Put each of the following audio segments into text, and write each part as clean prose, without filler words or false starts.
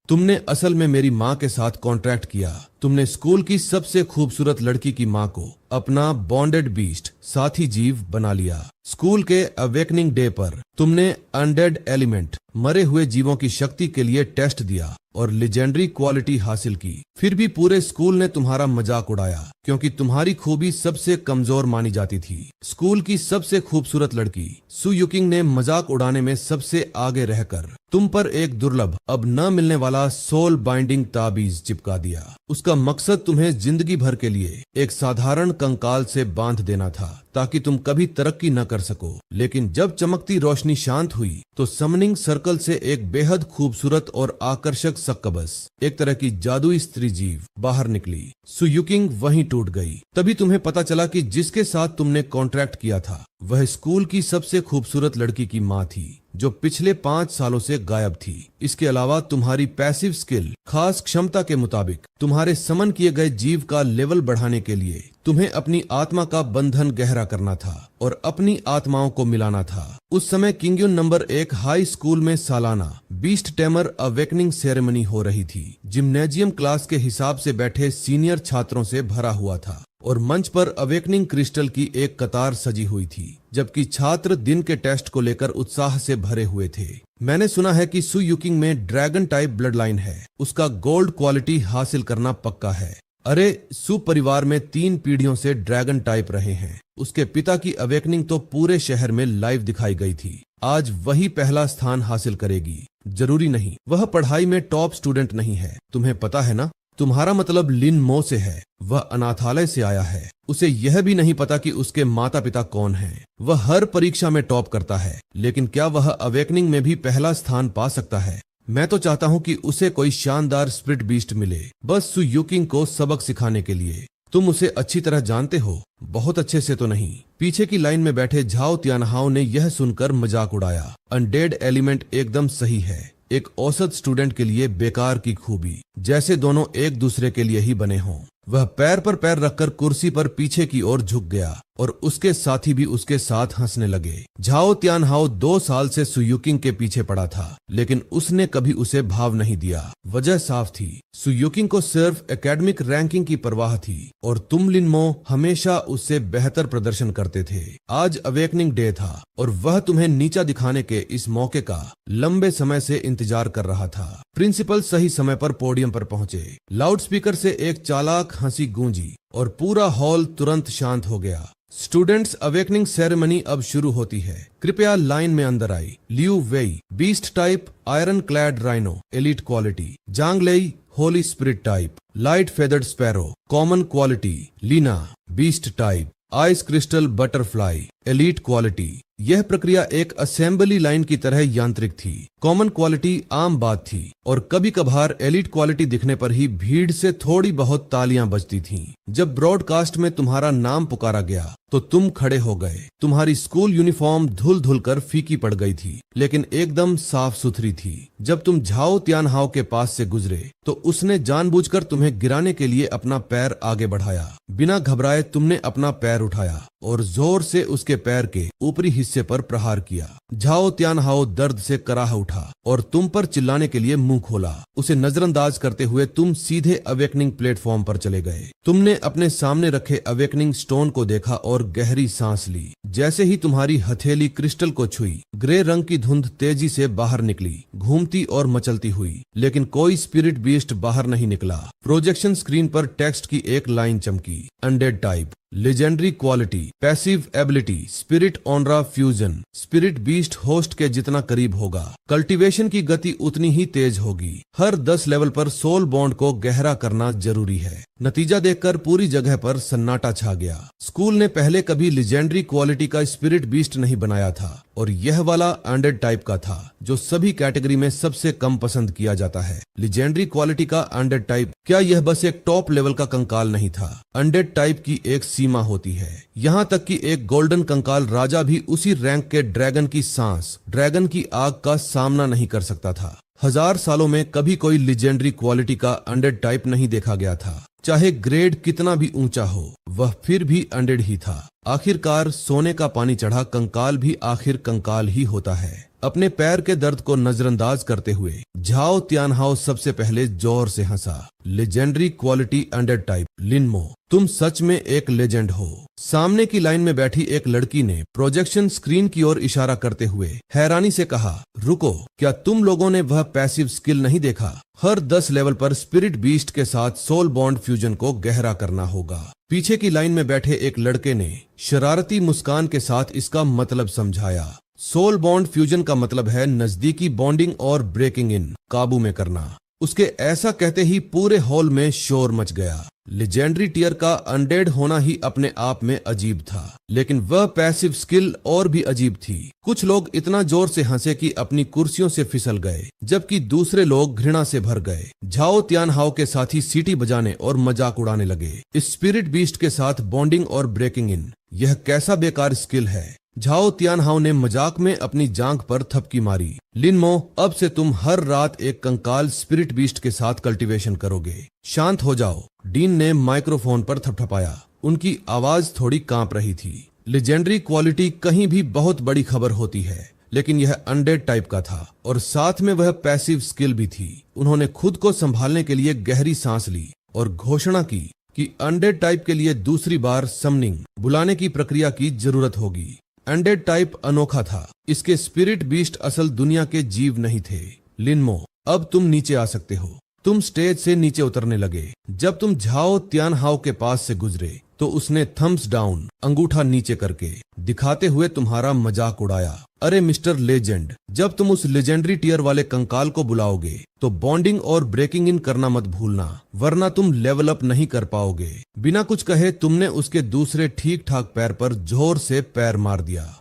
तुमने असल में मेरी माँ के साथ कॉन्ट्रैक्ट किया। तुमने स्कूल की सबसे खूबसूरत लड़की की माँ को अपना बॉन्डेड बीस्ट साथी जीव बना लिया। स्कूल के अवेकनिंग डे पर तुमने अनडेड एलिमेंट मरे हुए जीवों की शक्ति के लिए टेस्ट दिया और लेजेंडरी क्वालिटी हासिल की। फिर भी पूरे स्कूल ने तुम्हारा मजाक उड़ाया क्योंकि तुम्हारी खूबी सबसे कमजोर मानी जाती थी। स्कूल की सबसे खूबसूरत लड़की सु युकिंग ने मजाक उड़ाने में सबसे आगे रहकर तुम पर एक दुर्लभ अब न मिलने वाला सोल बाइंडिंग ताबीज चिपका दिया। उसका मकसद तुम्हें जिंदगी भर के लिए एक साधारण कंकाल से बांध देना था ताकि तुम कभी तरक्की न कर सको। लेकिन जब चमकती रोशनी शांत हुई तो समनिंग सर्कल से एक बेहद खूबसूरत और आकर्षक सक्कबस, एक तरह की जादुई स्त्री जीव बाहर निकली। सु युकिंग वहीं टूट गई। तभी तुम्हें पता चला कि जिसके साथ तुमने कॉन्ट्रैक्ट किया था वह स्कूल की सबसे खूबसूरत लड़की की माँ थी जो पिछले 5 सालों से गायब थी। इसके अलावा तुम्हारी पैसिव स्किल, खास क्षमता के मुताबिक तुम्हारे समन किए गए जीव का लेवल बढ़ाने के लिए तुम्हें अपनी आत्मा का बंधन गहरा करना था और अपनी आत्माओं को मिलाना था। उस समय किंगयुन नंबर 1 हाई स्कूल में सालाना बीस्ट टेमर अवेकनिंग सेरेमनी हो रही थी। जिम्नेजियम क्लास के हिसाब से बैठे सीनियर छात्रों से भरा हुआ था और मंच पर अवेकनिंग क्रिस्टल की एक कतार सजी हुई थी, जबकि छात्र दिन के टेस्ट को लेकर उत्साह से भरे हुए थे। मैंने सुना है कि सु युकिंग में ड्रैगन टाइप ब्लड लाइन है। उसका गोल्ड क्वालिटी हासिल करना पक्का है। अरे, सु परिवार में 3 पीढ़ियों से ड्रैगन टाइप रहे हैं। उसके पिता की अवेकनिंग तो पूरे शहर में लाइव दिखाई गई थी। आज वही पहला स्थान हासिल करेगी। जरूरी नहीं वह पढ़ाई में टॉप स्टूडेंट नहीं है। तुम्हें पता है ना, तुम्हारा मतलब लिन मो से है। वह अनाथालय से आया है। उसे यह भी नहीं पता कि उसके माता पिता कौन हैं। वह हर परीक्षा में टॉप करता है, लेकिन क्या वह अवेकनिंग में भी पहला स्थान पा सकता है? मैं तो चाहता हूँ कि उसे कोई शानदार स्पिरिट बीस्ट मिले, बस सु युकिंग को सबक सिखाने के लिए। तुम उसे अच्छी तरह जानते हो। बहुत अच्छे से तो नहीं। पीछे की लाइन में बैठे झाओ तियानहाओ ने यह सुनकर मजाक उड़ाया। अनडेड एलिमेंट एकदम सही है। एक औसत स्टूडेंट के लिए बेकार की खूबी, जैसे दोनों एक दूसरे के लिए ही बने हों। वह पैर पर पैर रखकर कुर्सी पर पीछे की ओर झुक गया और उसके साथी भी उसके साथ हंसने लगे। झाओ तियानहाओ 2 साल से सु युकिंग के पीछे पड़ा था, लेकिन उसने कभी उसे भाव नहीं दिया। वजह साफ थी, सु युकिंग को सिर्फ एकेडमिक रैंकिंग की परवाह थी और तुम लिनमो हमेशा उससे बेहतर प्रदर्शन करते थे। आज अवेकनिंग डे था और वह तुम्हें नीचा दिखाने के इस मौके का लंबे समय से इंतजार कर रहा था। प्रिंसिपल सही समय पर पोडियम पर पहुंचे। लाउडस्पीकर से एक चालाक हंसी गूंजी और पूरा हॉल तुरंत शांत हो गया। स्टूडेंट्स, अवेकनिंग सेरेमनी अब शुरू होती है। कृपया लाइन में अंदर आई। Liu Wei, beast type, iron clad rhino, elite quality. Zhang Lei, holy spirit type, light feathered sparrow, common quality. Lina, beast type, ice crystal butterfly, elite quality. यह प्रक्रिया एक असेंबली लाइन की तरह यांत्रिक थी। कॉमन क्वालिटी आम बात थी और कभी कभार एलीट क्वालिटी दिखने पर ही भीड़ से थोड़ी बहुत तालियां बजती थीं। जब ब्रॉडकास्ट में तुम्हारा नाम पुकारा गया तो तुम खड़े हो गए। तुम्हारी स्कूल यूनिफॉर्म धुल धुल कर फीकी पड़ गई थी, लेकिन एकदम साफ सुथरी थी। जब तुम झाओ तियानहाओ के पास से गुजरे तो उसने जानबूझकर तुम्हें गिराने के लिए अपना पैर आगे बढ़ाया। बिना घबराए तुमने अपना पैर उठाया और जोर से उसके पैर के ऊपरी हिस्से पर प्रहार किया। झाओ तियानहाओ दर्द से कराह उठा और तुम पर चिल्लाने के लिए मुंह खोला। उसे नजरअंदाज करते हुए तुम सीधे अवेकनिंग प्लेटफॉर्म पर चले गए। तुमने अपने सामने रखे अवेकनिंग स्टोन को देखा और गहरी सांस ली। जैसे ही तुम्हारी हथेली क्रिस्टल को छुई, ग्रे रंग की धुंध तेजी से बाहर निकली, घूमती और मचलती हुई, लेकिन कोई स्पिरिट बीस्ट बाहर नहीं निकला। प्रोजेक्शन स्क्रीन पर टेक्स्ट की एक लाइन चमकी। Undead type, legendary quality, passive ability, spirit aura fusion. Spirit beast host के जितना करीब होगा, कल्टीवेशन की गति उतनी ही तेज होगी। हर 10 लेवल पर सोल बॉन्ड को गहरा करना जरूरी है। नतीजा देखकर पूरी जगह पर सन्नाटा छा गया। स्कूल ने पहले कभी लेजेंडरी क्वालिटी का स्पिरिट बीस्ट नहीं बनाया था और यह वाला अनडेड टाइप का था, जो सभी कैटेगरी में सबसे कम पसंद किया जाता है। लेजेंडरी क्वालिटी का अनडेड टाइप, क्या यह बस एक टॉप लेवल का कंकाल नहीं था? अनडेड टाइप की एक सीमा होती है, यहाँ तक कि एक गोल्डन कंकाल राजा भी उसी रैंक के ड्रैगन की सांस, ड्रैगन की आग का सामना नहीं कर सकता था। 1000 सालों में कभी कोई लेजेंडरी क्वालिटी का अनडेड टाइप नहीं देखा गया था। चाहे ग्रेड कितना भी ऊंचा हो, वह फिर भी अनडेड ही था। आखिरकार सोने का पानी चढ़ा कंकाल भी आखिर कंकाल ही होता है। अपने पैर के दर्द को नजरअंदाज करते हुए झाओ तियानहाओ सबसे पहले जोर से हंसा। लेजेंडरी क्वालिटी अंडर टाइप लिनमो, तुम सच में एक लेजेंड हो। सामने की लाइन में बैठी एक लड़की ने प्रोजेक्शन स्क्रीन की ओर इशारा करते हुए हैरानी से कहा, रुको, क्या तुम लोगों ने वह पैसिव स्किल नहीं देखा? हर 10 लेवल पर स्पिरिट बीस्ट के साथ सोल बॉन्ड फ्यूजन को गहरा करना होगा। पीछे की लाइन में बैठे एक लड़के ने शरारती मुस्कान के साथ इसका मतलब समझाया। सोल बॉन्ड फ्यूजन का मतलब है नजदीकी बॉन्डिंग और ब्रेकिंग इन, काबू में करना। उसके ऐसा कहते ही पूरे हॉल में शोर मच गया। लेजेंडरी टियर का अनडेड होना ही अपने आप में अजीब था, लेकिन वह पैसिव स्किल और भी अजीब थी। कुछ लोग इतना जोर से हंसे कि अपनी कुर्सियों से फिसल गए, जबकि दूसरे लोग घृणा से भर गए। झाओ तियानहाओ के साथी सीटी बजाने और मजाक उड़ाने लगे। स्पिरिट बीस्ट के साथ बॉन्डिंग और ब्रेकिंग इन, यह कैसा बेकार स्किल है। झाओ तियानहाओ ने मजाक में अपनी जांघ पर थपकी मारी। लिनमो, अब से तुम हर रात एक कंकाल स्पिरिट बीस्ट के साथ कल्टीवेशन करोगे। शांत हो जाओ, डीन ने माइक्रोफोन पर थपथपाया। उनकी आवाज थोड़ी कांप रही थी। लेजेंडरी क्वालिटी कहीं भी बहुत बड़ी खबर होती है, लेकिन यह अनडेड टाइप का था और साथ में वह पैसिव स्किल भी थी। उन्होंने खुद को संभालने के लिए गहरी सांस ली और घोषणा की कि अनडेड टाइप के लिए दूसरी बार समनिंग, बुलाने की प्रक्रिया की जरूरत होगी। अनडेड टाइप अनोखा था, इसके स्पिरिट बीस्ट असल दुनिया के जीव नहीं थे। लिनमो, अब तुम नीचे आ सकते हो। तुम स्टेज से नीचे उतरने लगे। जब तुम झाओ तियानहाओ के पास से गुजरे तो उसने थम्स डाउन, अंगूठा नीचे करके दिखाते हुए तुम्हारा मजाक उड़ाया। अरे मिस्टर लेजेंड, जब तुम उस लेजेंडरी टियर वाले कंकाल को बुलाओगे तो बॉन्डिंग और ब्रेकिंग इन करना मत भूलना, वरना तुम लेवल अप नहीं कर पाओगे। बिना कुछ कहे तुमने उसके दूसरे ठीक ठाक पैर पर जोर से पैर मार दिया।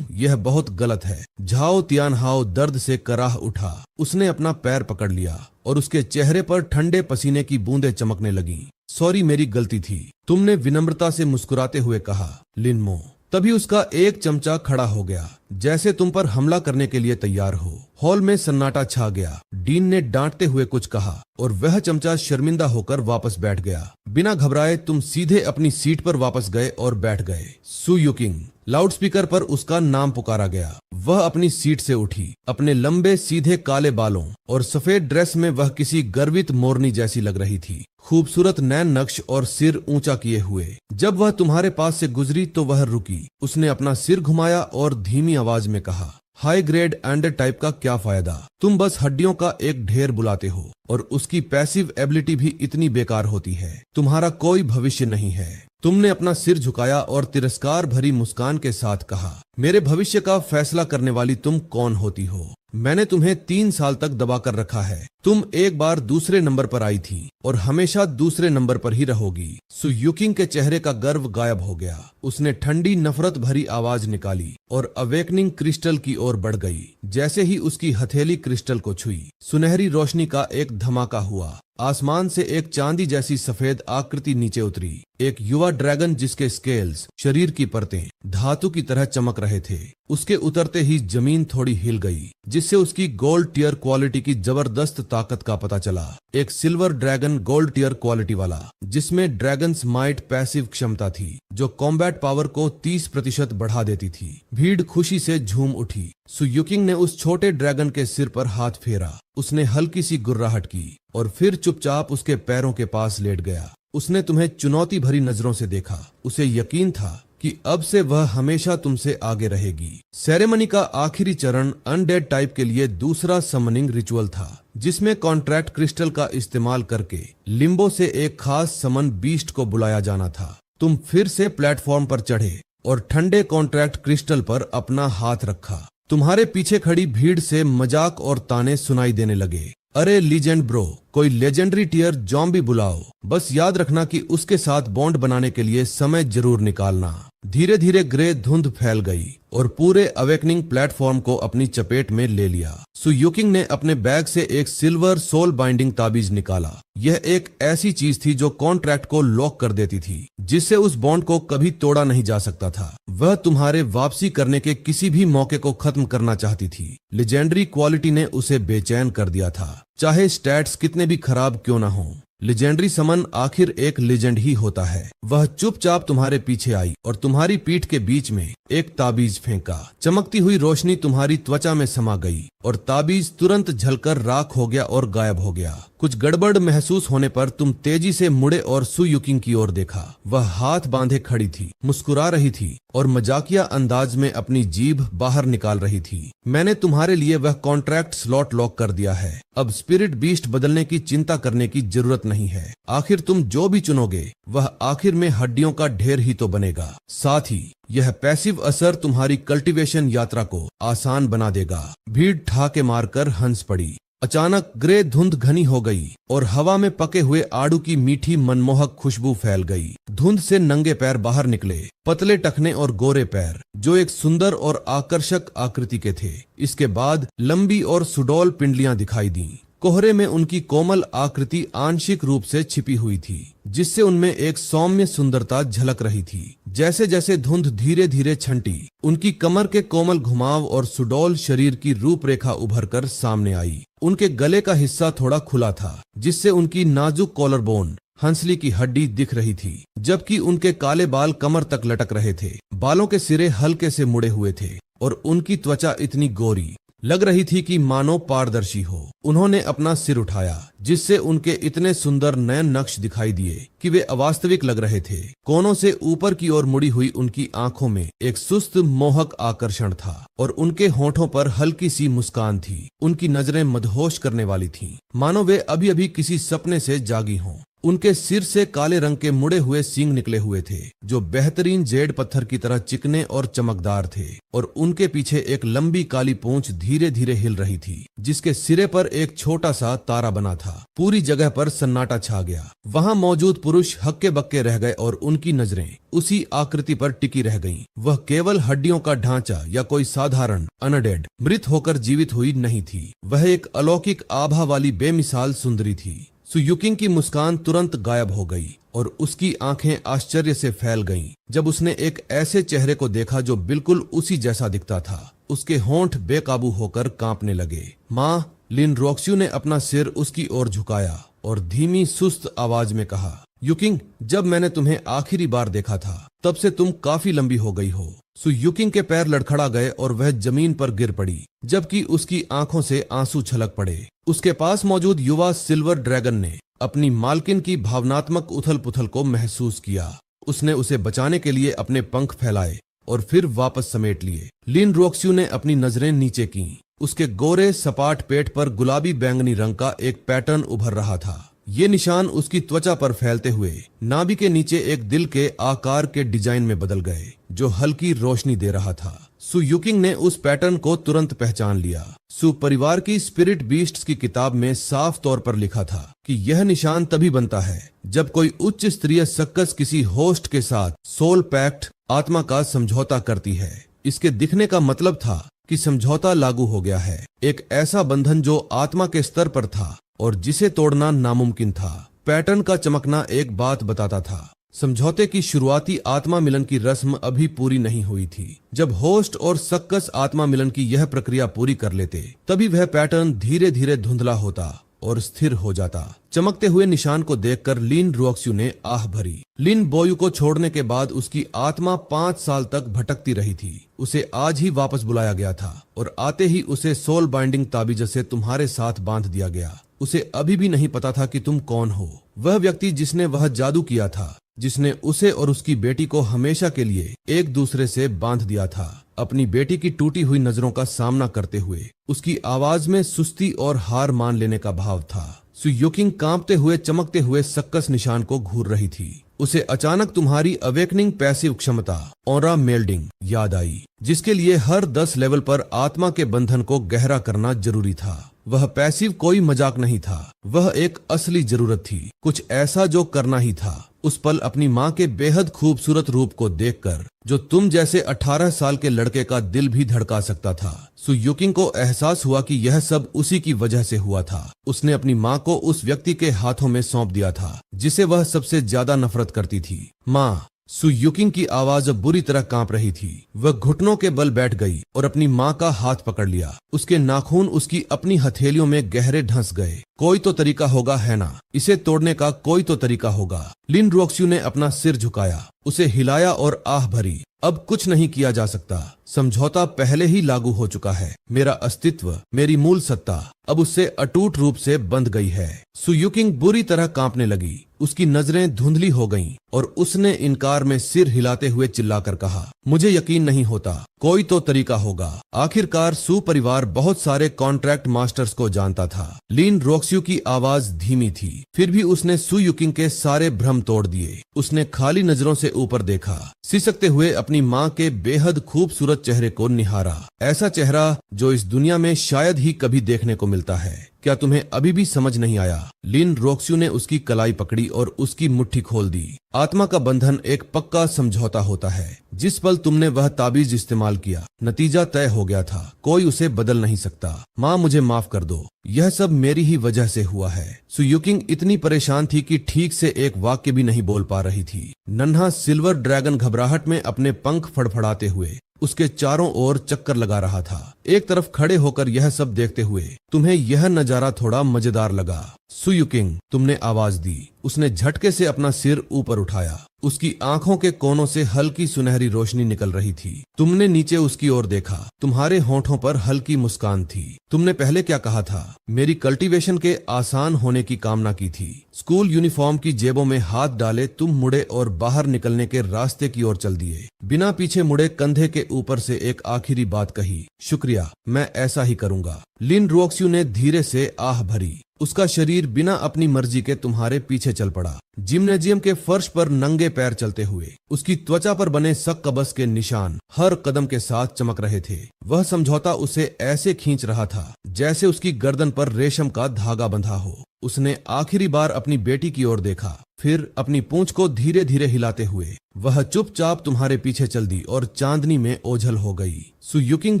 यह बहुत गलत है। झाओ तियानहाओ दर्द से कराह उठा। उसने अपना पैर पकड़ लिया और उसके चेहरे पर ठंडे पसीने की बूंदें चमकने लगीं। सॉरी, मेरी गलती थी, तुमने विनम्रता से मुस्कुराते हुए कहा। लिनमो, तभी उसका एक चमचा खड़ा हो गया, जैसे तुम पर हमला करने के लिए तैयार हो। हॉल में सन्नाटा छा गया। डीन ने डांटते हुए कुछ कहा और वह चमचा शर्मिंदा होकर वापस बैठ गया। बिना घबराए तुम सीधे अपनी सीट पर वापस गए और बैठ गए। सु युकिंग, लाउडस्पीकर पर उसका नाम पुकारा गया। वह अपनी सीट से उठी। अपने लंबे सीधे काले बालों और सफेद ड्रेस में वह किसी गर्वित मोरनी जैसी लग रही थी, खूबसूरत नैन नक्श और सिर ऊंचा किए हुए। जब वह तुम्हारे पास से गुजरी तो वह रुकी। उसने अपना सिर घुमाया और धीमी आवाज में कहा, हाई ग्रेड अंडर टाइप का क्या फायदा? तुम बस हड्डियों का एक ढेर बुलाते हो और उसकी पैसिव एबिलिटी भी इतनी बेकार होती है। तुम्हारा कोई भविष्य नहीं है। तुमने अपना सिर झुकाया और तिरस्कार भरी मुस्कान के साथ कहा, मेरे भविष्य का फैसला करने वाली तुम कौन होती हो? मैंने तुम्हें 3 साल तक दबा कर रखा है। तुम एक बार दूसरे नंबर पर आई थी और हमेशा दूसरे नंबर पर ही रहोगी। सु युकिंग के चेहरे का गर्व गायब हो गया। उसने ठंडी नफरत भरी आवाज निकाली और अवेकनिंग क्रिस्टल की ओर बढ़ गई। जैसे ही उसकी हथेली क्रिस्टल को छुई, सुनहरी रोशनी का एक धमाका हुआ। आसमान से एक चांदी जैसी सफेद आकृति नीचे उतरी। एक युवा ड्रैगन जिसके स्केल्स, शरीर की परतें धातु की तरह चमक रहे थे। उसके उतरते ही जमीन थोड़ी हिल गई, जिससे उसकी गोल्ड टियर क्वालिटी की जबरदस्त ताकत का पता चला। एक silver dragon gold tier quality वाला, जिसमें ड्रैगन स्माइट पैसिव क्षमता थी जो कॉम्बैट पावर को 30% बढ़ा देती थी। भीड़ खुशी से झूम उठी। सु युकिंग ने उस छोटे ड्रैगन के सिर पर हाथ फेरा। उसने हल्की सी गुर्राहट की और फिर चुपचाप उसके पैरों के पास लेट गया। उसने तुम्हें चुनौती भरी नजरों से देखा। उसे यकीन था कि अब से वह हमेशा तुमसे आगे रहेगी। सेरेमनी का आखिरी चरण अनडेड टाइप के लिए दूसरा समनिंग रिचुअल था, जिसमें कॉन्ट्रैक्ट क्रिस्टल का इस्तेमाल करके लिम्बो से एक खास समन बीस्ट को बुलाया जाना था। तुम फिर से प्लेटफॉर्म पर चढ़े और ठंडे कॉन्ट्रैक्ट क्रिस्टल पर अपना हाथ रखा। तुम्हारे पीछे खड़ी भीड़ से मजाक और ताने सुनाई देने लगे। अरे लीजेंड ब्रो, कोई लेजेंडरी टियर जॉम्बी बुलाओ। बस याद रखना कि उसके साथ बॉन्ड बनाने के लिए समय जरूर निकालना। धीरे धीरे ग्रे धुंध फैल गई और पूरे अवेकनिंग प्लेटफॉर्म को अपनी चपेट में ले लिया। सु युकिंग ने अपने बैग से एक सिल्वर सोल बाइंडिंग ताबीज निकाला। यह एक ऐसी चीज थी जो कॉन्ट्रैक्ट को लॉक कर देती थी, जिससे उस बॉन्ड को कभी तोड़ा नहीं जा सकता था। वह तुम्हारे वापसी करने के किसी भी मौके को खत्म करना चाहती थी। लेजेंडरी क्वालिटी ने उसे बेचैन कर दिया था, चाहे स्टैट्स कितने भी खराब क्यों न हो। लेजेंडरी समन आखिर एक लेजेंड ही होता है। वह चुपचाप तुम्हारे पीछे आई और तुम्हारी पीठ के बीच में एक ताबीज फेंका। चमकती हुई रोशनी तुम्हारी त्वचा में समा गई और ताबीज तुरंत झलकर राख हो गया और गायब हो गया। कुछ गड़बड़ महसूस होने पर तुम तेजी से मुड़े और सु युकिंग की ओर देखा। वह हाथ बांधे खड़ी थी, मुस्कुरा रही थी और मजाकिया अंदाज में अपनी जीभ बाहर निकाल रही थी। मैंने तुम्हारे लिए वह कॉन्ट्रैक्ट स्लॉट लॉक कर दिया है। अब स्पिरिट बीस्ट बदलने की चिंता करने की जरूरत नहीं है। आखिर तुम जो भी चुनोगे वह आखिर में हड्डियों का ढेर ही तो बनेगा। साथ ही यह पैसिव असर तुम्हारी कल्टीवेशन यात्रा को आसान बना देगा। भीड़ ठाके मारकर हंस पड़ी। अचानक ग्रे धुंध घनी हो गई और हवा में पके हुए आड़ू की मीठी मनमोहक खुशबू फैल गई। धुंध से नंगे पैर बाहर निकले, पतले टखने और गोरे पैर जो एक सुंदर और आकर्षक आकृति के थे। इसके बाद लंबी और सुडौल पिंडलियां दिखाई दी। कोहरे में उनकी कोमल आकृति आंशिक रूप से छिपी हुई थी, जिससे उनमें एक सौम्य सुंदरता झलक रही थी। जैसे जैसे धुंध धीरे धीरे छंटी, उनकी कमर के कोमल घुमाव और सुडौल शरीर की रूपरेखा उभरकर सामने आई। उनके गले का हिस्सा थोड़ा खुला था, जिससे उनकी नाजुक कॉलर बोन हंसली की हड्डी दिख रही थी, जबकि उनके काले बाल कमर तक लटक रहे थे। बालों के सिरे हल्के से मुड़े हुए थे और उनकी त्वचा इतनी गोरी लग रही थी कि मानो पारदर्शी हो। उन्होंने अपना सिर उठाया, जिससे उनके इतने सुंदर नयन नक्श दिखाई दिए कि वे अवास्तविक लग रहे थे। कोनों से ऊपर की ओर मुड़ी हुई उनकी आंखों में एक सुस्त मोहक आकर्षण था और उनके होठों पर हल्की सी मुस्कान थी। उनकी नजरें मदहोश करने वाली थीं, मानो वे अभी अभी किसी सपने से जागी हों। उनके सिर से काले रंग के मुड़े हुए सींग निकले हुए थे, जो बेहतरीन जेड पत्थर की तरह चिकने और चमकदार थे, और उनके पीछे एक लंबी काली पूंछ धीरे धीरे हिल रही थी, जिसके सिरे पर एक छोटा सा तारा बना था। पूरी जगह पर सन्नाटा छा गया। वहां मौजूद पुरुष हक्के बक्के रह गए और उनकी नजरें उसी आकृति पर टिकी रह गईं। वह केवल हड्डियों का ढांचा या कोई साधारण अनडेड मृत होकर जीवित हुई नहीं थी। वह एक अलौकिक आभा वाली बेमिसाल सुंदरी थी। सु युकिंग की मुस्कान तुरंत गायब हो गई और उसकी आंखें आश्चर्य से फैल गईं जब उसने एक ऐसे चेहरे को देखा जो बिल्कुल उसी जैसा दिखता था। उसके होंठ बेकाबू होकर कांपने लगे। माँ, लिन रोक्स्यू ने अपना सिर उसकी ओर झुकाया और धीमी सुस्त आवाज में कहा, युकिंग, जब मैंने तुम्हें आखिरी बार देखा था तब से तुम काफी लंबी हो गई हो। सु युकिंग के पैर लड़खड़ा गए और वह जमीन पर गिर पड़ी, जबकि उसकी आंखों से आंसू छलक पड़े। उसके पास मौजूद युवा सिल्वर ड्रैगन ने अपनी मालकिन की भावनात्मक उथल पुथल को महसूस किया। उसने उसे बचाने के लिए अपने पंख फैलाए और फिर वापस समेट लिए। लिन रोक्स्यू ने अपनी नजरें नीचे की। उसके गोरे सपाट पेट पर गुलाबी बैंगनी रंग का एक पैटर्न उभर रहा था। ये निशान उसकी त्वचा पर फैलते हुए नाभि के नीचे एक दिल के आकार के डिजाइन में बदल गए, जो हल्की रोशनी दे रहा था। सु युकिंग ने उस पैटर्न को तुरंत पहचान लिया। सु परिवार की स्पिरिट बीस्ट्स की किताब में साफ तौर पर लिखा था कि यह निशान तभी बनता है जब कोई उच्च स्तरीय सक्कस किसी होस्ट के साथ सोल पैक्ट आत्मा का समझौता करती है। इसके दिखने का मतलब था कि समझौता लागू हो गया है, एक ऐसा बंधन जो आत्मा के स्तर पर था और जिसे तोड़ना नामुमकिन था। पैटर्न का चमकना एक बात बताता था, समझौते की शुरुआती आत्मा मिलन की रस्म अभी पूरी नहीं हुई थी। जब होस्ट और सक्कस आत्मा मिलन की यह प्रक्रिया पूरी कर लेते, तभी वह पैटर्न धीरे धीरे धुंधला होता और स्थिर हो जाता। चमकते हुए निशान को देखकर लिन रोक्स्यू ने आह भरी। लिन बोयू को छोड़ने के बाद उसकी आत्मा 5 साल तक भटकती रही थी। उसे आज ही वापस बुलाया गया था और आते ही उसे सोल बाइंडिंग ताबीज से तुम्हारे साथ बांध दिया गया। उसे अभी भी नहीं पता था कि तुम कौन हो। वह व्यक्ति जिसने वह जादू किया था, जिसने उसे और उसकी बेटी को हमेशा के लिए एक दूसरे से बांध दिया था। अपनी बेटी की टूटी हुई नजरों का सामना करते हुए उसकी आवाज में सुस्ती और हार मान लेने का भाव था। सु युकिंग कांपते हुए चमकते हुए सक्कस निशान को घूर रही थी। उसे अचानक तुम्हारी अवेकनिंग पैसिव क्षमता ऑरा मेल्डिंग याद आई, जिसके लिए हर 10 लेवल पर आत्मा के बंधन को गहरा करना जरूरी था। वह पैसिव कोई मजाक नहीं था, वह एक असली जरूरत थी, कुछ ऐसा जो करना ही था। उस पल अपनी माँ के बेहद खूबसूरत रूप को देखकर, जो तुम जैसे 18 साल के लड़के का दिल भी धड़का सकता था, सु युकिंग को एहसास हुआ कि यह सब उसी की वजह से हुआ था। उसने अपनी माँ को उस व्यक्ति के हाथों में सौंप दिया था जिसे वह सबसे ज्यादा नफरत करती थी। माँ, सु युकिंग की आवाज अब बुरी तरह कांप रही थी। वह घुटनों के बल बैठ गई और अपनी माँ का हाथ पकड़ लिया। उसके नाखून उसकी अपनी हथेलियों में गहरे ढंस गए कोई तो तरीका होगा, है ना? इसे तोड़ने का कोई तो तरीका होगा। लिन रोक्स्यू ने अपना सिर झुकाया, उसे हिलाया और आह भरी। अब कुछ नहीं किया जा सकता। समझौता पहले ही लागू हो चुका है। मेरा अस्तित्व, मेरी मूल सत्ता अब उससे अटूट रूप से बंध गई है। सु युकिंग बुरी तरह कांपने लगी। उसकी नजरें धुंधली हो गईं और उसने इनकार में सिर हिलाते हुए चिल्लाकर कहा, मुझे यकीन नहीं होता, कोई तो तरीका होगा। आखिरकार सु परिवार बहुत सारे कॉन्ट्रैक्ट मास्टर्स को जानता था। लिन रोक्स्यू की आवाज धीमी थी, फिर भी उसने सु युकिंग के सारे भ्रम तोड़ दिए। उसने खाली नजरों से ऊपर देखा, सिसकते हुए अपनी माँ के बेहद खूबसूरत चेहरे को निहारा। ऐसा चेहरा जो इस दुनिया में शायद ही कभी देखने को मिलता है। क्या तुम्हें अभी भी समझ नहीं आया? लिन रोक्स्यू ने उसकी कलाई पकड़ी और उसकी मुट्ठी खोल दी। आत्मा का बंधन एक पक्का समझौता होता है। जिस पल तुमने वह ताबीज इस्तेमाल किया, नतीजा तय हो गया था। कोई उसे बदल नहीं सकता। माँ, मुझे माफ कर दो, यह सब मेरी ही वजह से हुआ है। सु युकिंग इतनी परेशान थी कि ठीक से एक वाक्य भी नहीं बोल पा रही थी। नन्हा सिल्वर ड्रैगन घबराहट में अपने पंख फड़फड़ाते हुए उसके चारों ओर चक्कर लगा रहा था। एक तरफ खड़े होकर यह सब देखते हुए तुम्हें यह नजारा थोड़ा मजेदार लगा। सु युकिंग, तुमने आवाज दी। उसने झटके से अपना सिर ऊपर उठाया। उसकी आंखों के कोनों से हल्की सुनहरी रोशनी निकल रही थी। तुमने नीचे उसकी ओर देखा। तुम्हारे होठों पर हल्की मुस्कान थी। तुमने पहले क्या कहा था? मेरी कल्टीवेशन के आसान होने की कामना की थी। स्कूल यूनिफॉर्म की जेबों में हाथ डाले तुम मुड़े और बाहर निकलने के रास्ते की ओर चल दिए। बिना पीछे मुड़े कंधे के ऊपर से एक आखिरी बात कही, शुक्रिया, मैं ऐसा ही करूंगा। लिन रोक्स्यू ने धीरे से आह भरी। उसका शरीर बिना अपनी मर्जी के तुम्हारे पीछे चल पड़ा। जिम्नेजियम के फर्श पर नंगे पैर चलते हुए उसकी त्वचा पर बने सक्कबस के निशान हर कदम के साथ चमक रहे थे। वह समझौता उसे ऐसे खींच रहा था जैसे उसकी गर्दन पर रेशम का धागा बंधा हो। उसने आखिरी बार अपनी बेटी की ओर देखा, फिर अपनी पूंछ को धीरे धीरे हिलाते हुए वह चुपचाप तुम्हारे पीछे चल दी और चांदनी में ओझल हो गई। सु युकिंग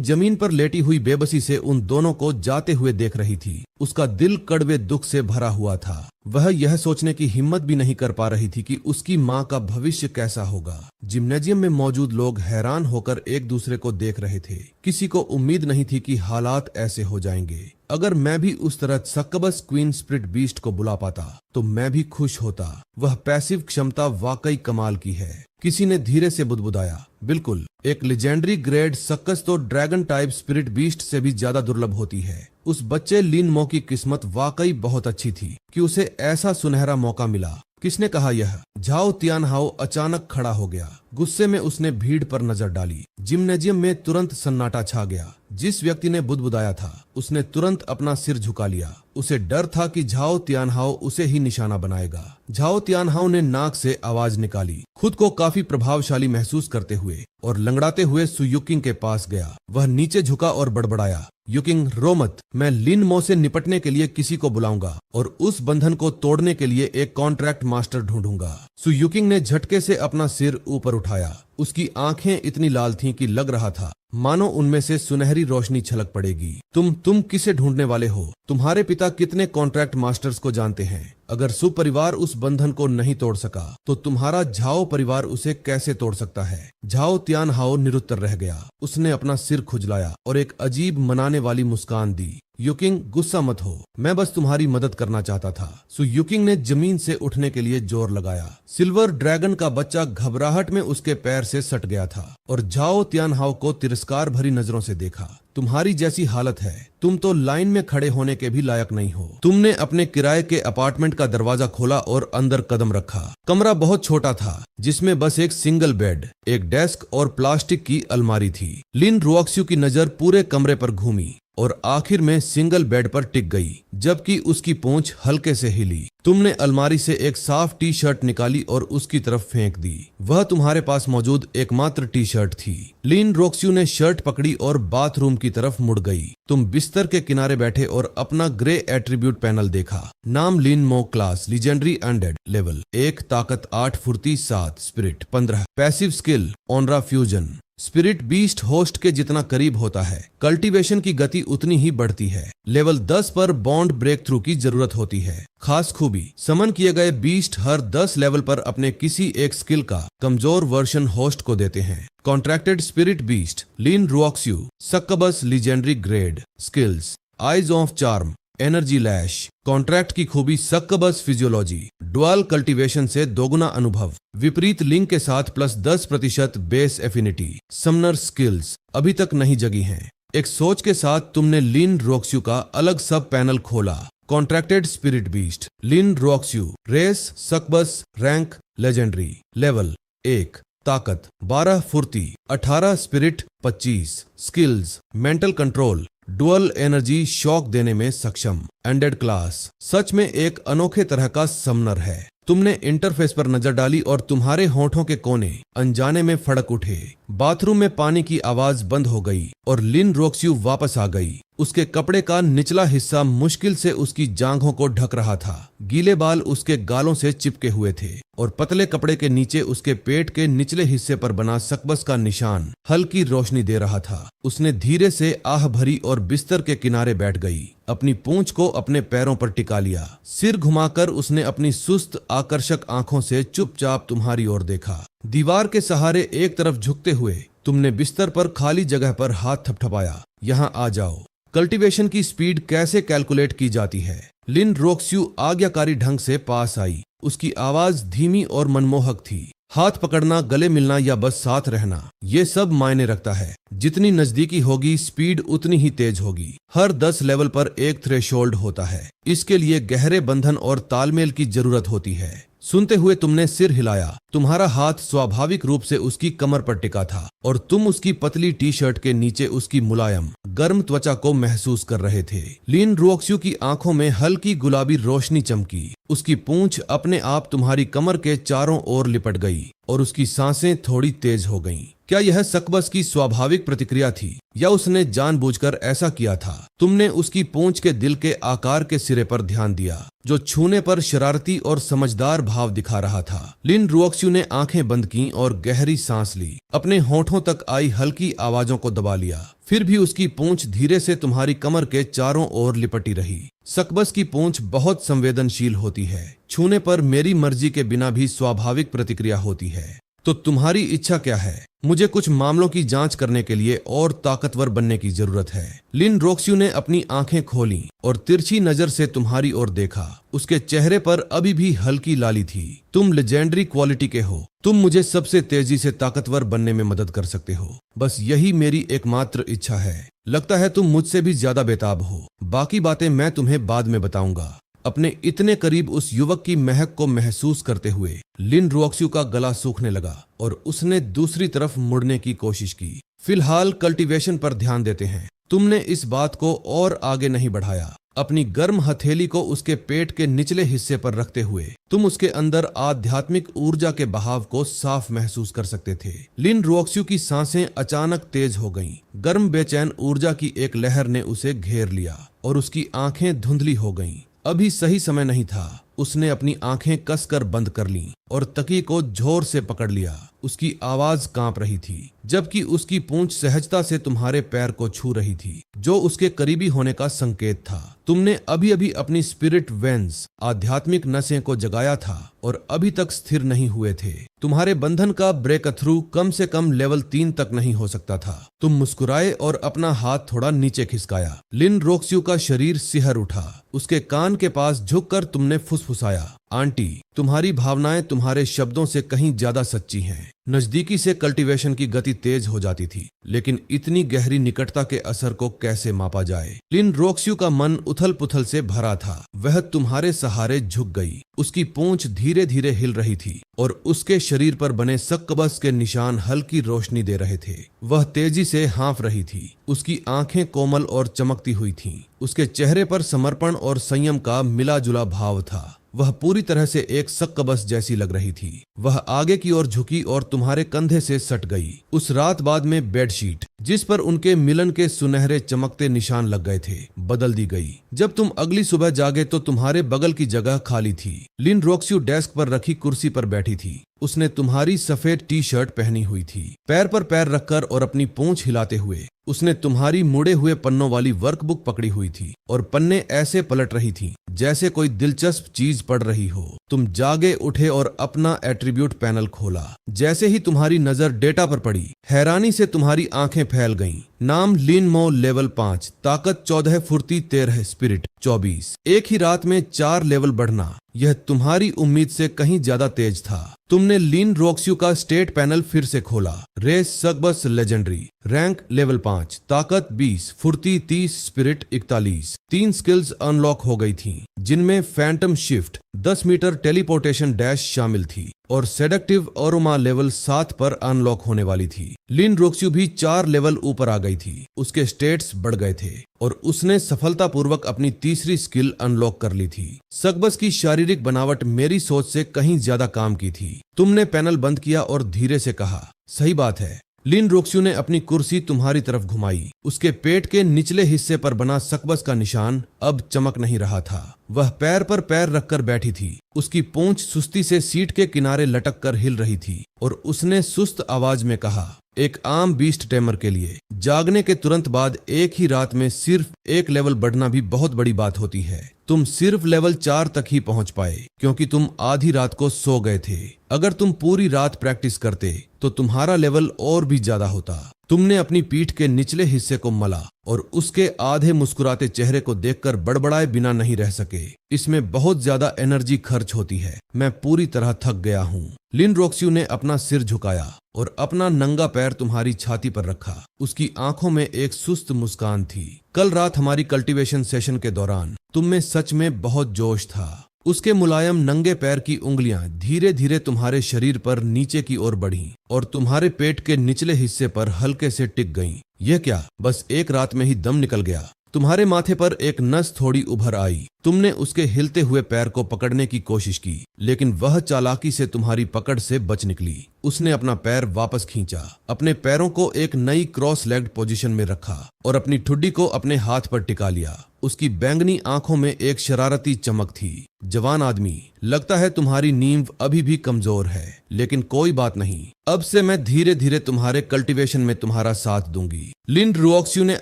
जमीन पर लेटी हुई बेबसी से उन दोनों को जाते हुए देख रही थी। उसका दिल कड़वे दुख से भरा हुआ था। वह यह सोचने की हिम्मत भी नहीं कर पा रही थी कि उसकी माँ का भविष्य कैसा होगा। जिम्नेजियम में मौजूद लोग हैरान होकर एक दूसरे को देख रहे थे। किसी को उम्मीद नहीं थी कि हालात ऐसे हो जाएंगे। अगर मैं भी उस तरह सक्कबस क्वीन स्पिरिट बीस्ट को बुला पाता तो मैं भी खुश होता। वह पैसिव क्षमता वाकई कमाल की है। किसी ने धीरे से बुदबुदाया, बिल्कुल, एक लेजेंडरी ग्रेड सक्कस तो ड्रैगन टाइप स्पिरिट बीस्ट से भी ज्यादा दुर्लभ होती है। उस बच्चे लिन मो की किस्मत वाकई बहुत अच्छी थी कि उसे ऐसा सुनहरा मौका मिला। किसने कहा यह? झाओ तियानहाओ अचानक खड़ा हो गया। गुस्से में उसने भीड़ पर नजर डाली। जिम्नेजियम में तुरंत सन्नाटा छा गया। जिस व्यक्ति ने बुदबुदाया था उसने तुरंत अपना सिर झुका लिया। उसे डर था कि झाओ तियानहाओ उसे ही निशाना बनाएगा। झाओ तियानहाओ ने नाक से आवाज निकाली, खुद को काफी प्रभावशाली महसूस करते हुए और लंगड़ाते हुए सु युकिंग के पास गया। वह नीचे झुका और बड़बड़ाया, युकिंग, रो मत। मैं लिन मो से निपटने के लिए किसी को बुलाऊंगा और उस बंधन को तोड़ने के लिए एक कॉन्ट्रैक्ट मास्टर ढूंढूंगा। सु युकिंग ने झटके से अपना सिर ऊपर उठाया। उसकी आंखें इतनी लाल थीं कि लग रहा था मानो उनमें से सुनहरी रोशनी छलक पड़ेगी। तुम किसे ढूंढने वाले हो? तुम्हारे पिता कितने कॉन्ट्रैक्ट मास्टर्स को जानते हैं? अगर सु परिवार उस बंधन को नहीं तोड़ सका तो तुम्हारा झाओ परिवार उसे कैसे तोड़ सकता है? झाओ तियानहाओ निरुत्तर रह गया। उसने अपना सिर खुजलाया और एक अजीब मनाने वाली मुस्कान दी। युकिंग, गुस्सा मत हो, मैं बस तुम्हारी मदद करना चाहता था। सु युकिंग ने जमीन से उठने के लिए जोर लगाया। सिल्वर ड्रैगन का बच्चा घबराहट में उसके पैर से सट गया था और झाओ तियानहाओ को तिरस्कार भरी नजरों से देखा। तुम्हारी जैसी हालत है, तुम तो लाइन में खड़े होने के भी लायक नहीं हो। तुमने अपने किराए के अपार्टमेंट का दरवाजा खोला और अंदर कदम रखा। कमरा बहुत छोटा था, जिसमें बस एक सिंगल बेड, एक डेस्क और प्लास्टिक की अलमारी थी। लिन रोक्स्यू की नजर पूरे कमरे पर घूमी और आखिर में सिंगल बेड पर टिक गई, जबकि उसकी पूंछ हल्के से हिली। तुमने अलमारी से एक साफ टी शर्ट निकाली और उसकी तरफ फेंक दी। वह तुम्हारे पास मौजूद एकमात्र टी शर्ट थी। लिन रोक्स्यू ने शर्ट पकड़ी और बाथरूम की तरफ मुड़ गई। तुम बिस्तर के किनारे बैठे और अपना ग्रे एट्रीब्यूट पैनल देखा। नाम लिन मो, क्लास लीजेंडरी अनडेड, लेवल 1, ताकत 8, फुर्ती 7, spirit 15, passive skill aura fusion. Spirit beast host के जितना करीब होता है, कल्टीवेशन की गति उतनी ही बढ़ती है। लेवल 10 पर बॉन्ड ब्रेक थ्रू की जरूरत होती है। खास खूबी, समन किए गए बीस्ट हर 10 लेवल पर अपने किसी एक स्किल का कमजोर वर्जन होस्ट को देते हैं। Contracted spirit beast Lin Roxue, succubus legendary grade, skills eyes of charm, energy lash, contract की खूबी सक्कबस फिजियोलॉजी, डुअल कल्टीवेशन से दोगुना अनुभव, विपरीत लिंक के साथ +10% बेस एफिनिटी, समनर स्किल्स अभी तक नहीं जगी हैं। एक सोच के साथ तुमने लिन रोक्स्यू का अलग सब पैनल खोला। Contracted spirit beast, Lin रोक्स्यू, race, सक्बस, rank, legendary, level 1, ताकत 12, फुर्ती 18, spirit 25, skills, mental control, dual energy shock देने में सक्षम, एंडेड क्लास, सच में एक अनोखे तरह का समनर है। तुमने इंटरफेस पर नजर डाली और तुम्हारे होठों के कोने अनजाने में फड़क उठे। बाथरूम में पानी की आवाज बंद हो गई और लिन रोक्स्यू वापस आ गई। उसके कपड़े का निचला हिस्सा मुश्किल से उसकी जांघों को ढक रहा था। गीले बाल उसके गालों से चिपके हुए थे और पतले कपड़े के नीचे उसके पेट के निचले हिस्से पर बना सकबस का निशान हल्की रोशनी दे रहा था। उसने धीरे से आह भरी और बिस्तर के किनारे बैठ गई। अपनी पूंछ को अपने पैरों पर टिका लिया। सिर घुमाकर उसने अपनी सुस्त आकर्षक आंखों से चुपचाप तुम्हारी ओर देखा। दीवार के सहारे एक तरफ झुकते हुए तुमने बिस्तर पर खाली जगह पर हाथ थपथपाया। यहाँ आ जाओ। कल्टीवेशन की स्पीड कैसे कैलकुलेट की जाती है? लिन रोक्स्यू आज्ञाकारी ढंग से पास आई। उसकी आवाज धीमी और मनमोहक थी। हाथ पकड़ना, गले मिलना या बस साथ रहना, ये सब मायने रखता है। जितनी नजदीकी होगी स्पीड उतनी ही तेज होगी। हर 10 लेवल पर एक थ्रेशोल्ड होता है। इसके लिए गहरे बंधन और तालमेल की जरूरत होती है। सुनते हुए तुमने सिर हिलाया। तुम्हारा हाथ स्वाभाविक रूप से उसकी कमर पर टिका था और तुम उसकी पतली टी शर्ट के नीचे उसकी मुलायम गर्म त्वचा को महसूस कर रहे थे। लिन रोक्स्यू की आंखों में हल्की गुलाबी रोशनी चमकी। उसकी पूंछ अपने आप तुम्हारी कमर के चारों ओर लिपट गई और उसकी सांसें थोड़ी तेज हो गईं। क्या यह सकबस की स्वाभाविक प्रतिक्रिया थी या उसने जानबूझकर ऐसा किया था? तुमने उसकी पूंछ के दिल के आकार के सिरे पर ध्यान दिया, जो छूने पर शरारती और समझदार भाव दिखा रहा था। लिन रोक्स्यू ने आंखें बंद की और गहरी सांस ली। अपने होठों तक आई हल्की आवाजों को दबा लिया। फिर भी उसकी पूंछ धीरे से तुम्हारी कमर के चारों ओर लिपटी रही। सकबस की पूंछ बहुत संवेदनशील होती है। छूने पर मेरी मर्जी के बिना भी स्वाभाविक प्रतिक्रिया होती है। तो तुम्हारी इच्छा क्या है? मुझे कुछ मामलों की जांच करने के लिए और ताकतवर बनने की जरूरत है। लिन रोक्स्यू ने अपनी आंखें खोली और तिरछी नजर से तुम्हारी ओर देखा। उसके चेहरे पर अभी भी हल्की लाली थी। तुम लेजेंडरी क्वालिटी के हो। तुम मुझे सबसे तेजी से ताकतवर बनने में मदद कर सकते हो। बस यही मेरी एकमात्र इच्छा है। लगता है तुम मुझसे भी ज्यादा बेताब हो। बाकी बातें मैं तुम्हें बाद में बताऊंगा। अपने इतने करीब उस युवक की महक को महसूस करते हुए लिन रोक्स्यू का गला सूखने लगा और उसने दूसरी तरफ मुड़ने की कोशिश की। फिलहाल कल्टीवेशन पर ध्यान देते हैं। तुमने इस बात को और आगे नहीं बढ़ाया। अपनी गर्म हथेली को उसके पेट के निचले हिस्से पर रखते हुए तुम उसके अंदर आध्यात्मिक ऊर्जा के बहाव को साफ महसूस कर सकते थे। लिन रोक्स्यू की सांसें अचानक तेज हो गईं। गर्म बेचैन ऊर्जा की एक लहर ने उसे घेर लिया और उसकी आंखें धुंधली हो गईं। अभी सही समय नहीं था। उसने अपनी आंखें कसकर बंद कर लीं और तकिए को जोर से पकड़ लिया। उसकी आवाज कांप रही थी, जबकि उसकी पूंछ सहजता से तुम्हारे पैर को छू रही थी, जो उसके करीबी होने का संकेत था। तुमने अभी अभी अपनी स्पिरिट वेन्स, आध्यात्मिक नसें को जगाया था और अभी तक स्थिर नहीं हुए थे। तुम्हारे बंधन का ब्रेक थ्रू कम से कम लेवल 3 तक नहीं हो सकता था। तुम मुस्कुराए और अपना हाथ थोड़ा नीचे खिसकाया। लिन रोक्स्यू का शरीर सिहर उठा। उसके कान के पास झुककर तुमने फुसफुसाया, आंटी, तुम्हारी भावनाएं तुम्हारे शब्दों से कहीं ज्यादा सच्ची हैं। नजदीकी से कल्टीवेशन की गति तेज हो जाती थी, लेकिन इतनी गहरी निकटता के असर को कैसे मापा जाए? लिन रोक्स्यू का मन उथल पुथल से भरा था। वह तुम्हारे सहारे झुक गई। उसकी पूंछ धीरे धीरे हिल रही थी और उसके शरीर पर बने सक्कबस के निशान हल्की रोशनी दे रहे थे। वह तेजी से हाँफ रही थी। उसकी आंखें कोमल और चमकती हुई थीं। उसके चेहरे पर समर्पण और संयम का मिला जुला भाव था। वह पूरी तरह से एक सक्कबस जैसी लग रही थी। वह आगे की ओर झुकी और तुम्हारे कंधे से सट गई। उस रात बाद में बेडशीट, जिस पर उनके मिलन के सुनहरे चमकते निशान लग गए थे, बदल दी गई। जब तुम अगली सुबह जागे तो तुम्हारे बगल की जगह खाली थी। लिन रोक्स्यू डेस्क पर रखी कुर्सी पर बैठी थी। उसने तुम्हारी सफेद टी शर्ट पहनी हुई थी। पैर पर पैर रखकर और अपनी पूंछ हिलाते हुए उसने तुम्हारी मुड़े हुए पन्नों वाली वर्कबुक पकड़ी हुई थी और पन्ने ऐसे पलट रही थी जैसे कोई दिलचस्प चीज पढ़ रही हो। तुम जागे उठे और अपना एट्रीब्यूट पैनल खोला। जैसे ही तुम्हारी नजर डेटा पर पड़ी, हैरानी से तुम्हारी आंखें फैल गईं। नाम लिन मो लेवल 5, ताकत 14, फुर्ती 13, स्पिरिट 24। एक ही रात में 4 लेवल बढ़ना, यह तुम्हारी उम्मीद से कहीं ज्यादा तेज था। तुमने लिन रोक्स्यू का स्टेट पैनल फिर से खोला। Race succubus legendary, rank level 5, ताकत 20, फुर्ती 30, स्पिरिट 41। 3 स्किल्स अनलॉक हो गई थीं, जिनमें phantom shift, 10 meter teleportation dash शामिल थी और सेडक्टिव अरोमा लेवल 7 पर अनलॉक होने वाली थी। लिन रोक्स्यू भी 4 लेवल ऊपर आ गई थी। उसके स्टेट्स बढ़ गए थे और उसने सफलतापूर्वक अपनी तीसरी स्किल अनलॉक कर ली थी। सकबस की शारीरिक बनावट मेरी सोच से कहीं ज्यादा काम की थी। तुमने पैनल बंद किया और धीरे से कहा, सही बात है। लिन रोक्स्यू ने अपनी कुर्सी तुम्हारी तरफ घुमाई। उसके पेट के निचले हिस्से पर बना सकबस का निशान अब चमक नहीं रहा था। वह पैर पर पैर रखकर बैठी थी। उसकी पूंछ सुस्ती से सीट के किनारे लटक कर हिल रही थी और उसने सुस्त आवाज में कहा, एक आम बीस्ट टेमर के लिए जागने के तुरंत बाद एक ही रात में सिर्फ 1 लेवल बढ़ना भी बहुत बड़ी बात होती है। तुम सिर्फ लेवल 4 तक ही पहुंच पाए क्योंकि तुम आधी रात को सो गए थे। अगर तुम पूरी रात प्रैक्टिस करते तो तुम्हारा लेवल और भी ज्यादा होता। तुमने अपनी पीठ के निचले हिस्से को मला और उसके आधे मुस्कुराते चेहरे को देखकर बड़बड़ाए बिना नहीं रह सके। इसमें बहुत ज्यादा एनर्जी खर्च होती है। मैं पूरी तरह थक गया हूँ। लिन रोक्स्यू ने अपना सिर झुकाया और अपना नंगा पैर तुम्हारी छाती पर रखा। उसकी आंखों में एक सुस्त मुस्कान थी। कल रात हमारी कल्टीवेशन सेशन के दौरान तुम में सच में बहुत जोश था। उसके मुलायम नंगे पैर की उंगलियां धीरे धीरे तुम्हारे शरीर पर नीचे की ओर बढ़ीं और तुम्हारे पेट के निचले हिस्से पर हल्के से टिक गईं। यह क्या, बस एक रात में ही दम निकल गया। तुम्हारे माथे पर एक नस थोड़ी उभर आई। तुमने उसके हिलते हुए पैर को पकड़ने की कोशिश की, लेकिन वह चालाकी से तुम्हारी पकड़ से बच निकली। उसने अपना पैर वापस खींचा, अपने पैरों को एक नई क्रॉस लेग्ड पोजीशन में रखा और अपनी ठुड्डी को अपने हाथ पर टिका लिया। उसकी बैंगनी आंखों में एक शरारती चमक थी। जवान आदमी, लगता है तुम्हारी नींव अभी भी कमजोर है, लेकिन कोई बात नहीं। अब से मैं धीरे धीरे तुम्हारे कल्टीवेशन में तुम्हारा साथ दूंगी। लिन रोक्स्यू ने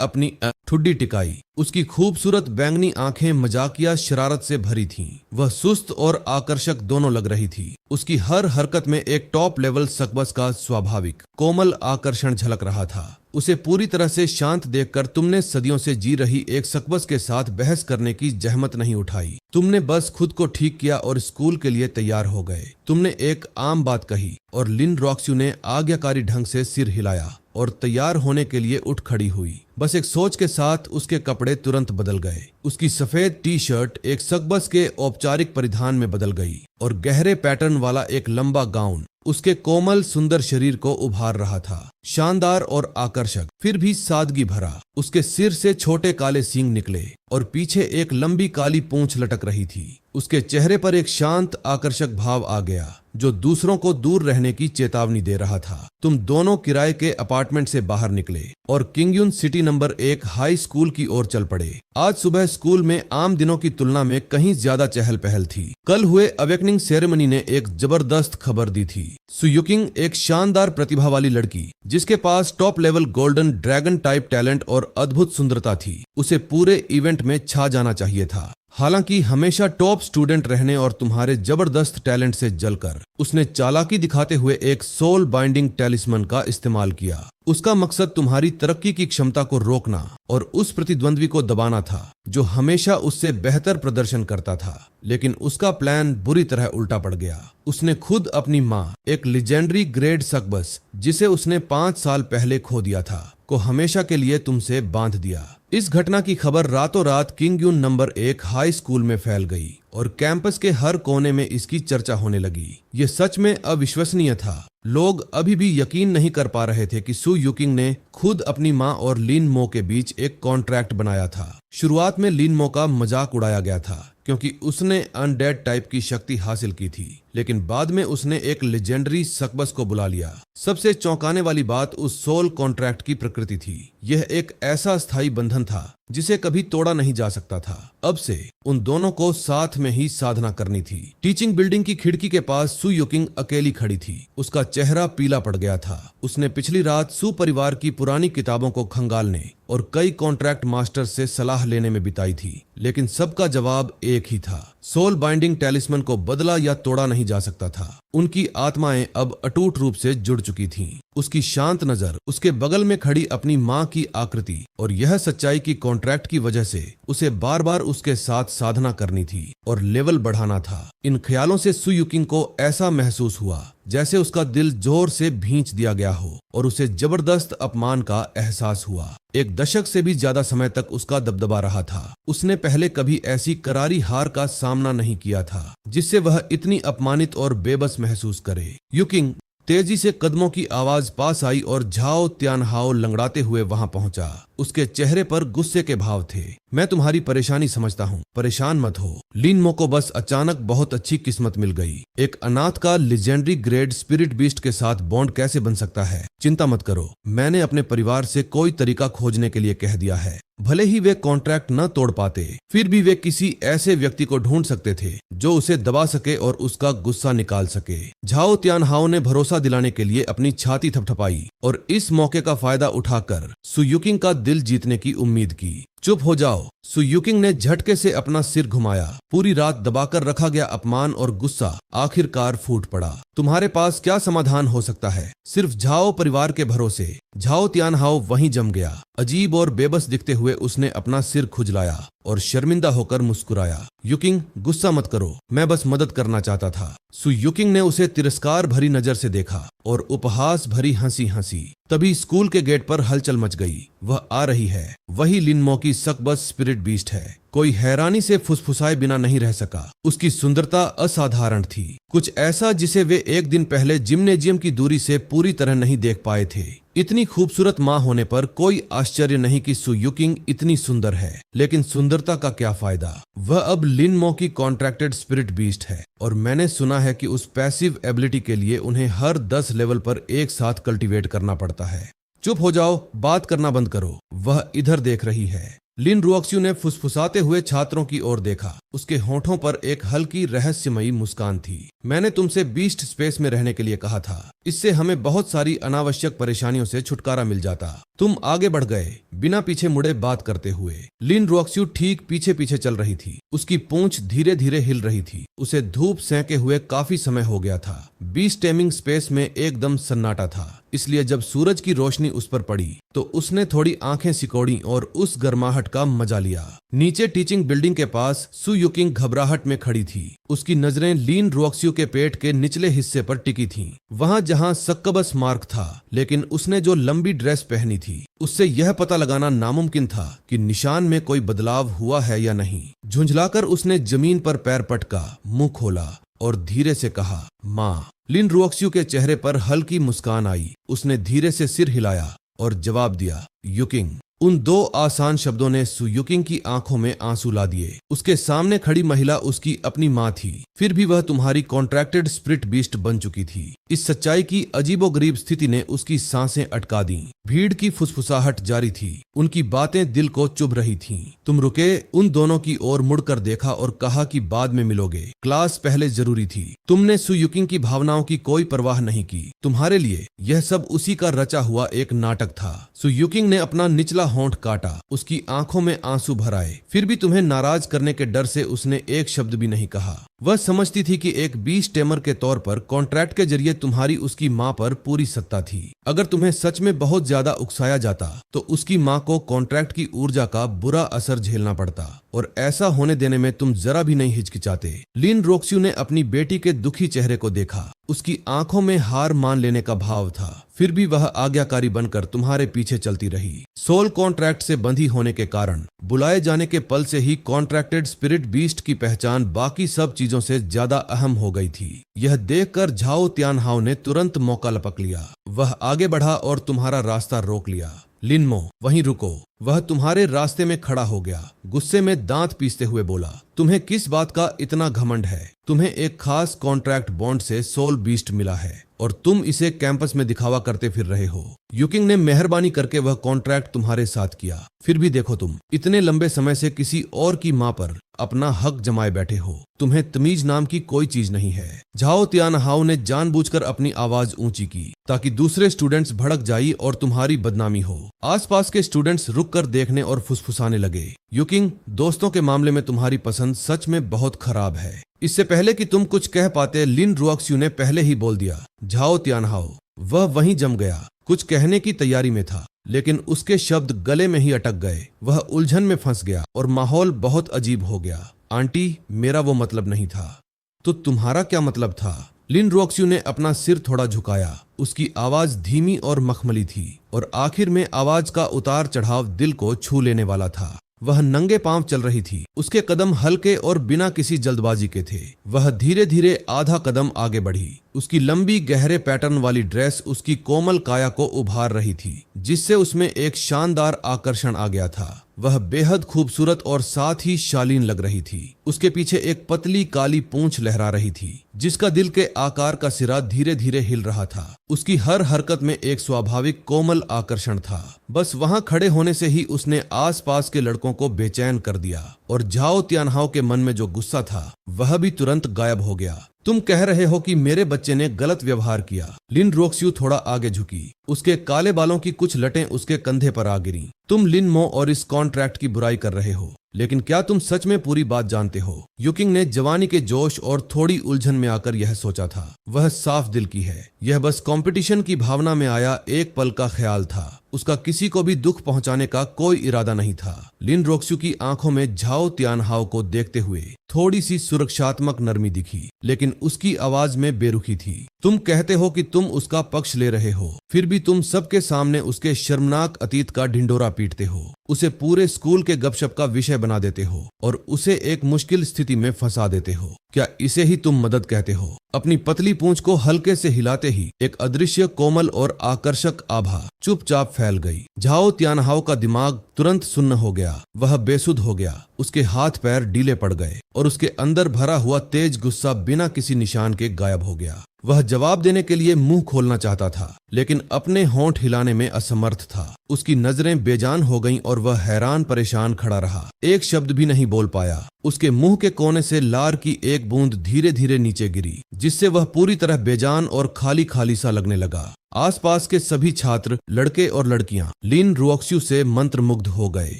अपनी ठुड्डी टिकाई। उसकी खूबसूरत बैंगनी आंखें मजाकिया शरारत से भरी थीं। वह सुस्त और आकर्षक दोनों लग रही थी। उसकी हर हरकत में एक टॉप लेवल सकबस का स्वाभाविक कोमल आकर्षण झलक रहा था। उसे पूरी तरह से शांत देखकर तुमने सदियों से जी रही एक सकबस के साथ बहस करने की जहमत नहीं उठाई। तुमने बस खुद को ठीक किया और स्कूल के लिए तैयार हो गए। तुमने एक आम बात कही और लिन रोक्स्यू ने आज्ञाकारी ढंग से सिर हिलाया और तैयार होने के लिए उठ खड़ी हुई। बस एक सोच के साथ उसके कपड़े तुरंत बदल गए। उसकी सफेद टी शर्ट एक सकबस के औपचारिक परिधान में बदल गई और गहरे पैटर्न वाला एक लंबा गाउन उसके कोमल सुंदर शरीर को उभार रहा था। शानदार और आकर्षक, फिर भी सादगी भरा। उसके सिर से छोटे काले सींग निकले और पीछे एक लंबी काली पूंछ लटक रही थी। उसके चेहरे पर एक शांत आकर्षक भाव आ गया जो दूसरों को दूर रहने की चेतावनी दे रहा था। तुम दोनों किराए के अपार्टमेंट से बाहर निकले और किंगयुन सिटी नंबर 1 हाई स्कूल की ओर चल पड़े। आज सुबह स्कूल में आम दिनों की तुलना में कहीं ज्यादा चहल पहल थी। कल हुए अवेकनिंग सेरेमनी ने एक जबरदस्त खबर दी थी। सुयुकिंग एक शानदार प्रतिभा वाली लड़की जिसके पास top level golden dragon type talent और अद्भुत सुंदरता थी, उसे पूरे इवेंट में छा जाना चाहिए था। हालांकि हमेशा टॉप स्टूडेंट रहने और तुम्हारे जबरदस्त टैलेंट से जलकर उसने चालाकी दिखाते हुए एक सोल बाइंडिंग टैलिस्मन का इस्तेमाल किया। उसका मकसद तुम्हारी तरक्की की क्षमता को रोकना और उस प्रतिद्वंद्वी को दबाना था जो हमेशा उससे बेहतर प्रदर्शन करता था। लेकिन उसका प्लान बुरी तरह उल्टा पड़ गया। उसने खुद अपनी माँ, एक लेजेंडरी ग्रेड सकबस जिसे उसने 5 साल पहले खो दिया था, को हमेशा के लिए तुमसे बांध दिया। इस घटना की खबर रातों रात किंगयुन नंबर 1 हाई स्कूल में फैल गई और कैंपस के हर कोने में इसकी चर्चा होने लगी। ये सच में अविश्वसनीय था। लोग अभी भी यकीन नहीं कर पा रहे थे कि सु युकिंग ने खुद अपनी मां और लिन मो के बीच एक कॉन्ट्रैक्ट बनाया था। शुरुआत में लिन मो का मजाक उड़ाया गया था क्योंकि उसने अनडेड टाइप की शक्ति हासिल की थी, लेकिन बाद में उसने एक लेजेंडरी सकबस को बुला लिया। सबसे चौंकाने वाली बात उस सोल कॉन्ट्रैक्ट की प्रकृति थी। यह एक ऐसा स्थायी बंधन था जिसे कभी तोड़ा नहीं जा सकता था। अब से उन दोनों को साथ में ही साधना करनी थी। टीचिंग बिल्डिंग की खिड़की के पास सु युकिंग अकेली खड़ी थी। उसका चेहरा पीला पड़ गया था। उसने पिछली रात सु परिवार की पुरानी किताबों को खंगालने और कई कॉन्ट्रैक्ट मास्टर से सलाह लेने में बिताई थी, लेकिन सबका जवाब एक ही था सोल बाइंडिंग टैलिस्मन को बदला या तोड़ा नहीं जा सकता था। उनकी आत्माएं अब अटूट रूप से जुड़ चुकी थीं। उसकी शांत नजर, उसके बगल में खड़ी अपनी मां की आकृति और यह सच्चाई की कॉन्ट्रैक्ट की वजह से उसे बार बार उसके साथ साधना करनी थी और लेवल बढ़ाना था। इन ख्यालों से सु युकिंग को ऐसा महसूस हुआ जैसे उसका दिल जोर से भींच दिया गया हो और उसे जबरदस्त अपमान का एहसास हुआ। एक दशक से भी ज्यादा समय तक उसका दबदबा रहा था। उसने पहले कभी ऐसी करारी हार का सामना नहीं किया था जिससे वह इतनी अपमानित और बेबस महसूस करे। युकिंग तेजी से कदमों की आवाज पास आई और झाओ त्यानहाओ लंगड़ाते हुए वहां पहुंचा। उसके चेहरे पर गुस्से के भाव थे। मैं तुम्हारी परेशानी समझता हूँ, परेशान मत हो। लिनमो को बस अचानक बहुत अच्छी किस्मत मिल गई। एक अनाथ का लेजेंडरी ग्रेड स्पिरिट बीस्ट के साथ बॉन्ड कैसे बन सकता है? चिंता मत करो, मैंने अपने परिवार से कोई तरीका खोजने के लिए कह दिया है। भले ही वे कॉन्ट्रैक्ट न तोड़ पाते, फिर भी वे किसी ऐसे व्यक्ति को ढूंढ सकते थे जो उसे दबा सके और उसका गुस्सा निकाल सके। झाओ त्यानहाओ ने भरोसा दिलाने के लिए अपनी छाती थपथपाई और इस मौके का फायदा उठाकर सु युकिंग का दिल जीतने की उम्मीद की। चुप हो जाओ। सु युकिंग ने झटके से अपना सिर घुमाया। पूरी रात दबाकर रखा गया अपमान और गुस्सा आखिरकार फूट पड़ा। तुम्हारे पास क्या समाधान हो सकता है? सिर्फ झाओ परिवार के भरोसे। झाओ त्यानहाओ वहीं जम गया। अजीब और बेबस दिखते हुए उसने अपना सिर खुजलाया और शर्मिंदा होकर मुस्कुराया। युकिंग, गुस्सा मत करो, मैं बस मदद करना चाहता था। सु युकिंग ने उसे तिरस्कार भरी नजर से देखा और उपहास भरी हंसी हंसी। तभी स्कूल के गेट पर हलचल मच गई। वह आ रही है, वही लिनमो की सकबस स्पिरिट बीस्ट है। कोई हैरानी से फुसफुसाए बिना नहीं रह सका। उसकी सुंदरता असाधारण थी, कुछ ऐसा जिसे वे एक दिन पहले जिम्नेजियम की दूरी से पूरी तरह नहीं देख पाए थे। इतनी खूबसूरत मां होने पर कोई आश्चर्य नहीं कि सु युकिंग इतनी सुंदर है। लेकिन सुंदरता का क्या फायदा? वह अब लिनमो की कॉन्ट्रैक्टेड स्पिरिट बीस्ट है और मैंने सुना है कि उस पैसिव एबिलिटी के लिए उन्हें हर 10 लेवल पर एक साथ कल्टीवेट करना पड़ता है। चुप हो जाओ, बात करना बंद करो। वह इधर देख रही है। लिन रुओक्स्यू ने फुसफुसाते हुए छात्रों की ओर देखा। उसके होठों पर एक हल्की रहस्यमयी मुस्कान थी। मैंने तुमसे बीस्ट स्पेस में रहने के लिए कहा था। इससे हमें बहुत सारी अनावश्यक परेशानियों से छुटकारा मिल जाता। तुम आगे बढ़ गए, बिना पीछे मुड़े बात करते हुए। लिन रुओक्स्यू ठीक पीछे पीछे चल रही थी। उसकी पूंछ धीरे धीरे हिल रही थी। उसे धूप सेंके हुए काफी समय हो गया था। बीस्ट टेमिंग स्पेस में एकदम सन्नाटा था, इसलिए जब सूरज की रोशनी उस पर पड़ी तो उसने थोड़ी आंखें सिकोड़ी और उस गर्माहट का मजा लिया। नीचे टीचिंग बिल्डिंग के पास सु युकिंग घबराहट में खड़ी थी। उसकी नजरें लिन रुओक्स्यू के पेट के निचले हिस्से पर टिकी थीं, वहां जहां सक्कबस मार्क था। लेकिन उसने जो लंबी ड्रेस पहनी थी उससे यह पता लगाना नामुमकिन था कि निशान में कोई बदलाव हुआ है या नहीं। झुंझलाकर उसने जमीन पर पैर पटका, मुंह खोला और धीरे से कहा, माँ। लिन रुओक्स्यू के चेहरे पर हल्की मुस्कान आई। उसने धीरे से सिर हिलाया और जवाब दिया, युकिंग। उन 2 आसान शब्दों ने सु युकिंग की आंखों में आंसू ला दिए। उसके सामने खड़ी महिला उसकी अपनी माँ थी, फिर भी वह तुम्हारी कॉन्ट्रैक्टेड स्पिरिट बीस्ट बन चुकी थी। इस सच्चाई की अजीबोगरीब स्थिति ने उसकी सांसें अटका दी। भीड़ की फुसफुसाहट जारी थी। उनकी बातें दिल को चुभ रही थीं। तुम रुके, उन दोनों की ओर मुड़कर देखा और कहा कि बाद में मिलोगे। क्लास पहले जरूरी थी। तुमने सु युकिंग की भावनाओं की कोई परवाह नहीं की। तुम्हारे लिए यह सब उसी का रचा हुआ एक नाटक था। सु युकिंग ने अपना निचला होंठ काटा। उसकी आंखों में आंसू भर आए। फिर भी तुम्हें नाराज करने के डर से उसने एक शब्द भी नहीं कहा। वह समझती थी कि एक बीस्ट टेमर के तौर पर कॉन्ट्रैक्ट के जरिए तुम्हारी उसकी माँ पर पूरी सत्ता थी। अगर तुम्हें सच में बहुत ज्यादा उकसाया जाता तो उसकी माँ को कॉन्ट्रैक्ट की ऊर्जा का बुरा असर झेलना पड़ता, और ऐसा होने देने में तुम जरा भी नहीं हिचकिचाते। लिन रुओक्स्यू ने अपनी बेटी के दुखी चेहरे को देखा। उसकी आंखों में हार मान लेने का भाव था। फिर भी वह आज्ञाकारी बनकर तुम्हारे पीछे चलती रही। सोल कॉन्ट्रैक्ट से बंधी होने के कारण बुलाए जाने के पल से ही कॉन्ट्रैक्टेड स्पिरिट बीस्ट की पहचान बाकी सब चीजों से ज्यादा अहम हो गई थी। यह देखकर झाओ त्यानहाओ ने तुरंत मौका लपक लिया। वह आगे बढ़ा और तुम्हारा रास्ता रोक लिया। लिनमो, वहीं रुको। वह तुम्हारे रास्ते में खड़ा हो गया। गुस्से में दांत पीसते हुए बोला, तुम्हें किस बात का इतना घमंड है? तुम्हें एक खास कॉन्ट्रैक्ट बॉन्ड से सोल बीस्ट मिला है और तुम इसे कैंपस में दिखावा करते फिर रहे हो। युकिंग ने मेहरबानी करके वह कॉन्ट्रैक्ट तुम्हारे साथ किया, फिर भी देखो तुम इतने लंबे समय से किसी और की माँ पर अपना हक जमाए बैठे हो। तुम्हें तमीज नाम की कोई चीज नहीं है। झाओ तियानहाओ ने जानबूझकर अपनी आवाज ऊंची की ताकि दूसरे स्टूडेंट्स भड़क जाई और तुम्हारी बदनामी हो। आसपास के स्टूडेंट्स रुककर देखने और फुसफुसाने लगे। युकिंग, दोस्तों के मामले में तुम्हारी पसंद सच में बहुत खराब है। इससे पहले कि तुम कुछ कह पाते, लिन रुओक्स्यू ने पहले ही बोल दिया। झाओ तियानहाओ वह वहीं जम गया, कुछ कहने की तैयारी में था, लेकिन उसके शब्द गले में ही अटक गए। वह उलझन में फंस गया और माहौल बहुत अजीब हो गया। आंटी, मेरा वो मतलब नहीं था। तो तुम्हारा क्या मतलब था? लिन रुओक्स्यू ने अपना सिर थोड़ा झुकाया। उसकी आवाज धीमी और मखमली थी और आखिर में आवाज का उतार चढ़ाव दिल को छू लेने वाला था। वह नंगे पांव चल रही थी। उसके कदम हल्के और बिना किसी जल्दबाजी के थे। वह धीरे धीरे आधा कदम आगे बढ़ी। उसकी लंबी गहरे पैटर्न वाली ड्रेस उसकी कोमल काया को उभार रही थी, जिससे उसमें एक शानदार आकर्षण आ गया था। वह बेहद खूबसूरत और साथ ही शालीन लग रही थी। उसके पीछे एक पतली काली पूंछ लहरा रही थी, जिसका दिल के आकार का सिरा धीरे धीरे हिल रहा था। उसकी हर हरकत में एक स्वाभाविक कोमल आकर्षण था। बस वहां खड़े होने से ही उसने आसपास के लड़कों को बेचैन कर दिया और झाओ तियानहाओ के मन में जो गुस्सा था वह भी तुरंत गायब हो गया। तुम कह रहे हो कि मेरे बच्चे ने गलत व्यवहार किया। लिन रुओक्स्यू थोड़ा आगे झुकी। उसके काले बालों की कुछ लटें उसके कंधे पर आ गिरीं। तुम लिन मो और इस कॉन्ट्रैक्ट की बुराई कर रहे हो, लेकिन क्या तुम सच में पूरी बात जानते हो? युकिंग ने जवानी के जोश और थोड़ी उलझन में आकर यह सोचा था। वह साफ दिल की है। यह बस कंपटीशन की भावना में आया एक पल का ख्याल था। उसका किसी को भी दुख पहुंचाने का कोई इरादा नहीं था। लिन रुओक्स्यू की आंखों में झाओ तियानहाओ को देखते हुए थोड़ी सी सुरक्षात्मक नरमी दिखी, लेकिन उसकी आवाज में बेरुखी थी। तुम कहते हो कि तुम उसका पक्ष ले रहे हो, फिर भी तुम सबके सामने उसके शर्मनाक अतीत का ढिंढोरा पीटते हो। उसे पूरे स्कूल के गपशप का विषय बना देते हो और उसे एक मुश्किल स्थिति में फंसा देते हो। क्या इसे ही तुम मदद कहते हो? अपनी पतली पूंछ को हल्के से हिलाते ही एक अदृश्य कोमल और आकर्षक आभा चुपचाप फैल गई। झाओ तियानहाओ का दिमाग तुरंत सुन्न हो गया। वह बेसुध हो गया। उसके हाथ पैर ढीले पड़ गए और उसके अंदर भरा हुआ तेज गुस्सा बिना किसी निशान के गायब हो गया। वह जवाब देने के लिए मुंह खोलना चाहता था, लेकिन अपने होंठ हिलाने में असमर्थ था। उसकी नजरें बेजान हो गईं और वह हैरान परेशान खड़ा रहा। एक शब्द भी नहीं बोल पाया। उसके मुंह के कोने से लार की एक बूंद धीरे धीरे नीचे गिरी, जिससे वह पूरी तरह बेजान और खाली खाली सा लगने लगा। आसपास के सभी छात्र, लड़के और लड़कियां लिन रुओक्स्यू से मंत्रमुग्ध हो गए।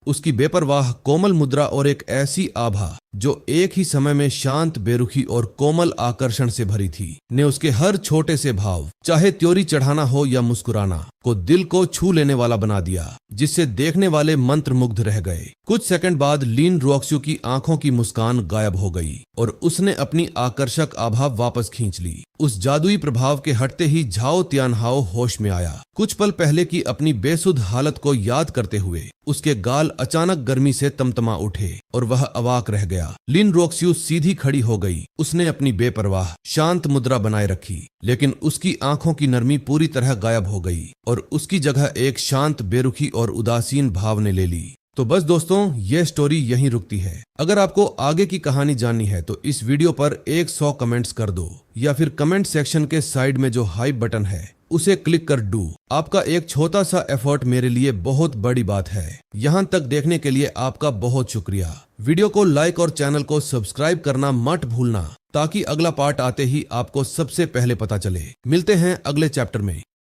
उसकी बेपरवाह कोमल मुद्रा और एक ऐसी आभा जो एक ही समय में शांत, बेरुखी और कोमल आकर्षण से भरी थी, ने उसके हर छोटे से भाव, चाहे त्योरी चढ़ाना हो या मुस्कुराना, को दिल को छू लेने वाला बना दिया, जिससे देखने वाले मंत्रमुग्ध रह गए। कुछ सेकंड बाद लिन रुओक्स्यू की आंखों की मुस्कान गायब हो गई और उसने अपनी आकर्षक आभा वापस खींच ली। उस जादुई प्रभाव के हटते ही झाओ तियानहाओ होश में आया। कुछ पल पहले की अपनी बेसुध हालत को याद करते हुए उसके गाल अचानक गर्मी से तमतमा उठे और वह अवाक रह गया। लिन रुओक्स्यू सीधी खड़ी हो गई। उसने अपनी बेपरवाह, शांत मुद्रा बनाए रखी, लेकिन उसकी आंखों की नरमी पूरी तरह गायब हो गई और उसकी जगह एक शांत, बेरुखी और उदासीन भाव ने ले ली। तो बस दोस्तों, यह स्टोरी यहीं रुकती है। अगर आपको आगे की कहानी जाननी है तो इस वीडियो पर 100 कमेंट्स कर दो, या फिर कमेंट सेक्शन के साइड में जो हाइप बटन है उसे क्लिक कर डू। आपका एक छोटा सा एफर्ट मेरे लिए बहुत बड़ी बात है। यहाँ तक देखने के लिए आपका बहुत शुक्रिया। वीडियो को लाइक और चैनल को सब्सक्राइब करना मत भूलना, ताकि अगला पार्ट आते ही आपको सबसे पहले पता चले। मिलते हैं अगले चैप्टर में।